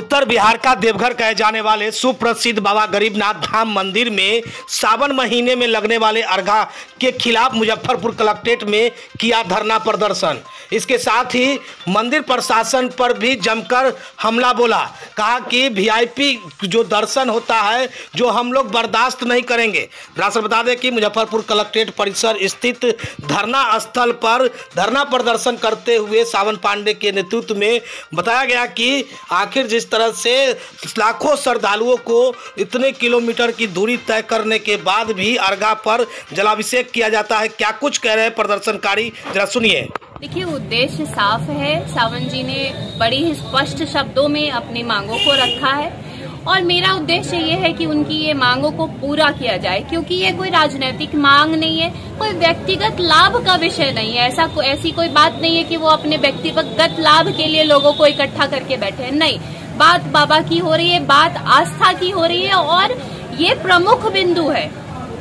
उत्तर बिहार का देवघर कहे जाने वाले सुप्रसिद्ध बाबा गरीबनाथ धाम मंदिर में सावन महीने में लगने वाले अर्घा के खिलाफ मुजफ्फरपुर कलेक्ट्रेट में किया धरना प्रदर्शन। इसके साथ ही मंदिर प्रशासन पर भी जमकर हमला बोला। कहा कि वीआईपी जो दर्शन होता है जो हम लोग बर्दाश्त नहीं करेंगे। दरअसल बता दें कि मुजफ्फरपुर कलेक्ट्रेट परिसर स्थित धरना स्थल पर धरना प्रदर्शन करते हुए सावन पांडे के नेतृत्व में बताया गया कि आखिर जिस तरह से लाखों श्रद्धालुओं को इतने किलोमीटर की दूरी तय करने के बाद भी अर्घा पर जलाभिषेक किया जाता है। क्या कुछ कह रहे हैं प्रदर्शनकारी, जरा सुनिए। देखिए, उद्देश्य साफ है। सावन जी ने बड़ी ही स्पष्ट शब्दों में अपनी मांगों को रखा है और मेरा उद्देश्य ये है कि उनकी ये मांगों को पूरा किया जाए, क्योंकि ये कोई राजनीतिक मांग नहीं है, कोई व्यक्तिगत लाभ का विषय नहीं है। ऐसी कोई बात नहीं है कि वो अपने व्यक्तिगत लाभ के लिए लोगों को इकट्ठा करके बैठे हैं। नहीं, बात बाबा की हो रही है, बात आस्था की हो रही है और ये प्रमुख बिंदु है,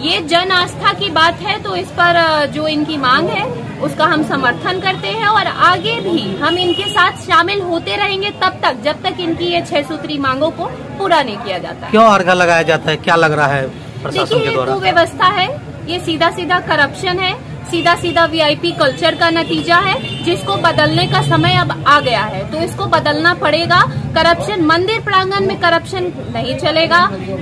ये जन आस्था की बात है। तो इस पर जो इनकी मांग है उसका हम समर्थन करते हैं और आगे भी हम इनके साथ शामिल होते रहेंगे तब तक जब तक इनकी ये 6 सूत्री मांगों को पूरा नहीं किया जाता। क्यों अर्घा लगाया जाता है, क्या लग रहा है प्रशासन के द्वारा? देखिए, व्यवस्था है, ये सीधा सीधा करप्शन है, सीधा सीधा वीआईपी कल्चर का नतीजा है, जिसको बदलने का समय अब आ गया है। तो इसको बदलना पड़ेगा। करप्शन, मंदिर प्रांगण में करप्शन नहीं चलेगा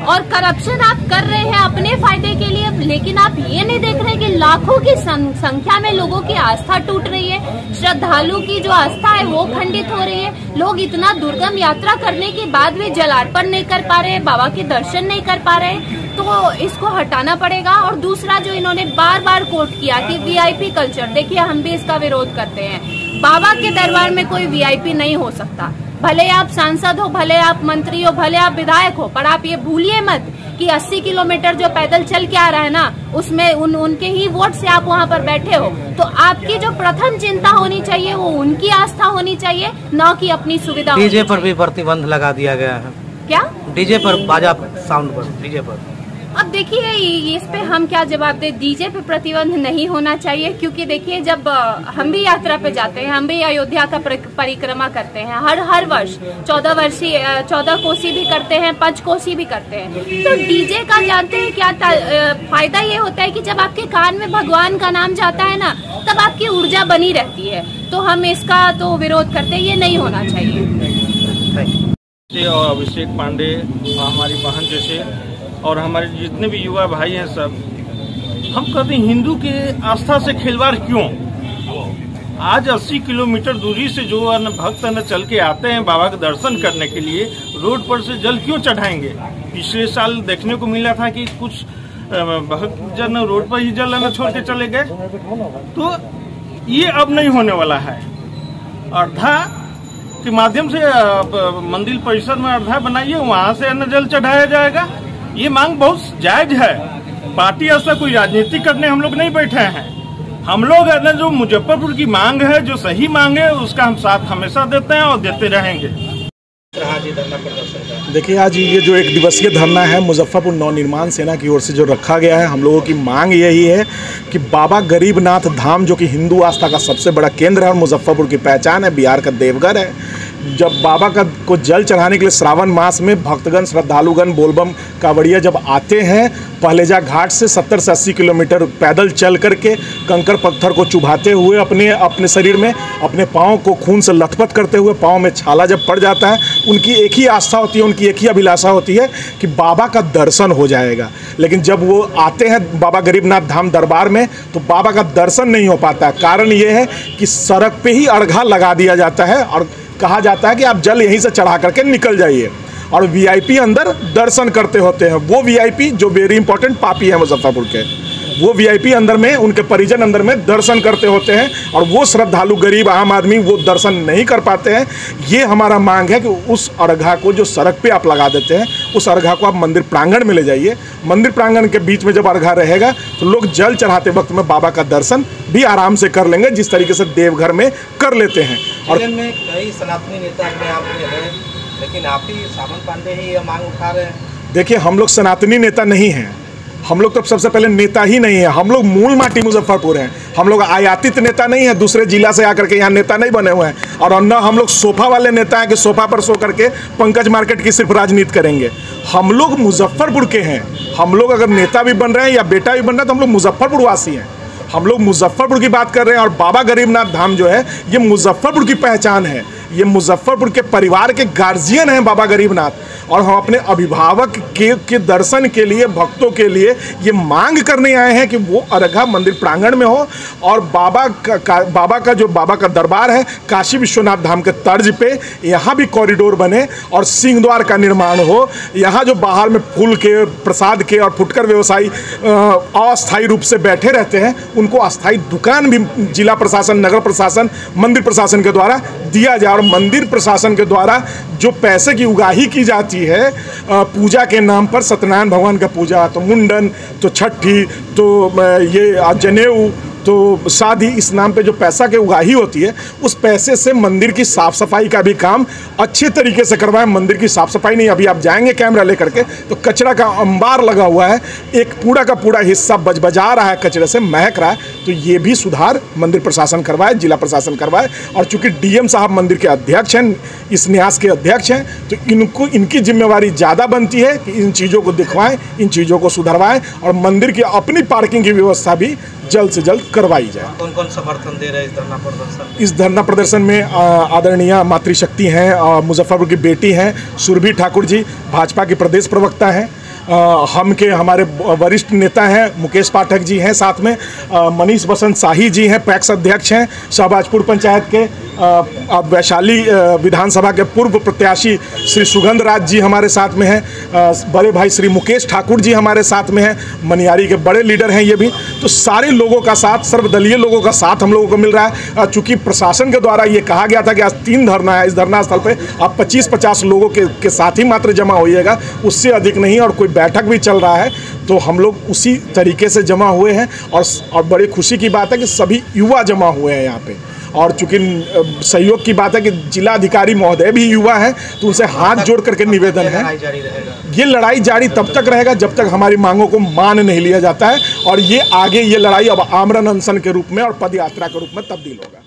और करप्शन आप कर रहे हैं अपने फायदे के लिए, लेकिन आप ये नहीं देख रहे कि लाखों की संख्या में लोगों की आस्था टूट रही है, श्रद्धालु की जो आस्था है वो खंडित हो रही है। लोग इतना दुर्गम यात्रा करने के बाद भी जलार्पण नहीं कर पा रहे, बाबा के दर्शन नहीं कर पा रहे, तो इसको हटाना पड़ेगा। और दूसरा जो इन्होंने बार बार कोट किया कि वीआईपी कल्चर, देखिए हम भी इसका विरोध करते हैं। बाबा के दरबार में कोई वीआईपी नहीं हो सकता। भले आप सांसद हो, भले आप मंत्री हो, भले आप विधायक हो, पर आप ये भूलिए मत कि 80 किलोमीटर जो पैदल चल के आ रहा है ना, उसमें उनके ही वोट से आप वहाँ पर बैठे हो। तो आपकी जो प्रथम चिंता होनी चाहिए वो उनकी आस्था होनी चाहिए, न कि अपनी सुविधा। डीजे पर भी प्रतिबंध लगा दिया गया है। क्या? डीजे पर, बाजा साउंड पर, डीजे पर। अब देखिए, इस पे हम क्या जवाब दे। डीजे पे प्रतिबंध नहीं होना चाहिए, क्योंकि देखिए जब हम भी यात्रा पे जाते हैं, हम भी अयोध्या का परिक्रमा करते हैं हर वर्ष, 14 कोसी भी करते हैं, 5 कोसी भी करते हैं। तो डीजे का जानते हैं क्या फायदा ये होता है कि जब आपके कान में भगवान का नाम जाता है ना, तब आपकी ऊर्जा बनी रहती है। तो हम इसका तो विरोध करते हैं, ये नहीं होना चाहिए। और अभिषेक पांडे हमारी बहन जैसे और हमारे जितने भी युवा भाई हैं, सब हम कहते हैं हिंदू के आस्था से खिलवाड़ क्यों? आज 80 किलोमीटर दूरी से जो भक्त न चल के आते हैं बाबा के दर्शन करने के लिए, रोड पर से जल क्यों चढ़ाएंगे? पिछले साल देखने को मिला था कि कुछ भक्त जन रोड पर ही जल न छोड़ के चले गए। तो ये अब नहीं होने वाला है। अर्धा के माध्यम से मंदिर परिसर में अर्धा बनाइए, वहाँ से अन्न जल चढ़ाया जाएगा। ये मांग बहुत जायज है। पार्टी ऐसा कोई राजनीति करने हम लोग नहीं बैठे हैं। हम लोग जो मुजफ्फरपुर की मांग है, जो सही मांग है, उसका हम साथ हमेशा देते हैं और देते रहेंगे। देखिए, आज ये जो 1 दिवसीय धरना है मुजफ्फरपुर नवनिर्माण सेना की ओर से जो रखा गया है, हम लोगों की मांग यही है कि बाबा गरीबनाथ धाम, जो कि हिंदू आस्था का सबसे बड़ा केंद्र है और मुजफ्फरपुर की पहचान है, बिहार का देवघर है, जब बाबा को जल चढ़ाने के लिए श्रावण मास में भक्तगण, श्रद्धालुगण, बोलबम कांवड़िया जब आते हैं, पहलेजा घाट से 70 से 80 किलोमीटर पैदल चल करके कंकड़ पत्थर को चुभाते हुए अपने शरीर में, अपने पाँव को खून से लथपथ करते हुए, पाँव में छाला जब पड़ जाता है, उनकी एक ही आस्था होती है, उनकी एक ही अभिलाषा होती है कि बाबा का दर्शन हो जाएगा। लेकिन जब वो आते हैं बाबा गरीबनाथ धाम दरबार में, तो बाबा का दर्शन नहीं हो पाता। कारण ये है कि सड़क पे ही अर्घा लगा दिया जाता है और कहा जाता है कि आप जल यहीं से चढ़ा करके निकल जाइए, और वीआईपी अंदर दर्शन करते होते हैं। वो वीआईपी जो वेरी इंपॉर्टेंट पापी है मुजफ्फरपुर के, वो वीआईपी अंदर में, उनके परिजन अंदर में दर्शन करते होते हैं और वो श्रद्धालु गरीब आम आदमी वो दर्शन नहीं कर पाते हैं। ये हमारा मांग है कि उस अर्घा को जो सड़क पे आप लगा देते हैं, उस अर्घा को आप मंदिर प्रांगण में ले जाइए। मंदिर प्रांगण के बीच में जब अर्घा रहेगा तो लोग जल चढ़ाते वक्त में बाबा का दर्शन भी आराम से कर लेंगे, जिस तरीके से देवघर में कर लेते हैं। और में कई सनातनी नेता अपने आप में है, लेकिन आप ही सावन पांडे ही ये मांग उठा रहे हैं। देखिए, हम लोग सनातनी नेता नहीं हैं, हम लोग तो सबसे पहले नेता ही नहीं है, हम लोग मूल माटी मुजफ्फरपुर हैं। हम लोग आयातित नेता नहीं है, दूसरे जिला से आकर के यहाँ नेता नहीं बने हुए हैं। और न हम लोग सोफा वाले नेता हैं कि सोफा पर सो करके पंकज मार्केट की सिर्फ राजनीति करेंगे। हम लोग मुजफ्फरपुर के हैं। हम लोग अगर नेता भी बन रहे हैं या बेटा भी बन रहा है तो हम लोग मुजफ्फरपुर वासी हैं। हम लोग मुजफ्फरपुर की बात कर रहे हैं और बाबा गरीबनाथ धाम जो है ये मुजफ्फरपुर की पहचान है। ये मुजफ्फरपुर के परिवार के गार्जियन हैं बाबा गरीबनाथ। और हम अपने अभिभावक के दर्शन के लिए, भक्तों के लिए ये मांग करने आए हैं कि वो अर्घा मंदिर प्रांगण में हो और बाबा का दरबार है काशी विश्वनाथ धाम के तर्ज पे यहाँ भी कॉरिडोर बने और सिंह द्वार का निर्माण हो। यहाँ जो बाहर में फूल के, प्रसाद के और फुटकर व्यवसायी अस्थायी रूप से बैठे रहते हैं उनको अस्थायी दुकान भी जिला प्रशासन, नगर प्रशासन, मंदिर प्रशासन के द्वारा दिया जाए। और मंदिर प्रशासन के द्वारा जो पैसे की उगाही की जाती है पूजा के नाम पर, सत्यनारायण भगवान का पूजा, तो मुंडन, तो छठी, तो ये जनेऊ, तो शादी, इस नाम पे जो पैसा की उगाही होती है उस पैसे से मंदिर की साफ़ सफाई का भी काम अच्छे तरीके से करवाएं। मंदिर की साफ़ सफाई नहीं, अभी आप जाएंगे कैमरा लेकर के तो कचरा का अंबार लगा हुआ है, एक पूरा का पूरा हिस्सा बजबजा रहा है, कचरे से महक रहा है। तो ये भी सुधार मंदिर प्रशासन करवाए, जिला प्रशासन करवाए। और चूँकि डीएम साहब मंदिर के अध्यक्ष हैं, इस न्यास के अध्यक्ष हैं, तो इनकी जिम्मेवारी ज़्यादा बनती है कि इन चीज़ों को दिखवाएँ, इन चीज़ों को सुधरवाएँ और मंदिर की अपनी पार्किंग की व्यवस्था भी जल्द से जल्द करवाई जाए। कौन कौन समर्थन दे रहे हैं इस धरना प्रदर्शन? इस धरना प्रदर्शन में आदरणीय मातृशक्ति हैं, मुजफ्फरपुर की बेटी हैं सुरभि ठाकुर जी, भाजपा के प्रदेश प्रवक्ता हैं। हमारे वरिष्ठ नेता हैं मुकेश पाठक जी हैं, साथ में मनीष बसंत शाही जी हैं, पैक्स अध्यक्ष हैं। शहबाजपुर पंचायत के वैशाली विधानसभा के पूर्व प्रत्याशी श्री सुगंध राज जी हमारे साथ में हैं। बड़े भाई श्री मुकेश ठाकुर जी हमारे साथ में हैं। मनियारी के बड़े लीडर हैं ये भी। तो सारे लोगों का साथ, सर्वदलीय लोगों का साथ हम लोगों को मिल रहा है। चूँकि प्रशासन के द्वारा ये कहा गया था कि आज 3 धरना है, इस धरना स्थल पर आप 25-50 लोगों के साथ ही मात्र जमा होइएगा, उससे अधिक नहीं। और कोई बैठक भी चल रहा है तो हम लोग उसी तरीके से जमा हुए हैं। और बड़ी खुशी की बात है कि सभी युवा जमा हुए हैं यहाँ पे। और चूँकि सहयोग की बात है कि जिला अधिकारी महोदय भी युवा हैं, तो उनसे हाथ जोड़ करके निवेदन है, ये लड़ाई जारी तब तक रहेगा जब तक हमारी मांगों को मान नहीं लिया जाता है। और ये आगे ये लड़ाई अब आमरण अनशन के रूप में और पद यात्रा के रूप में तब्दील होगा।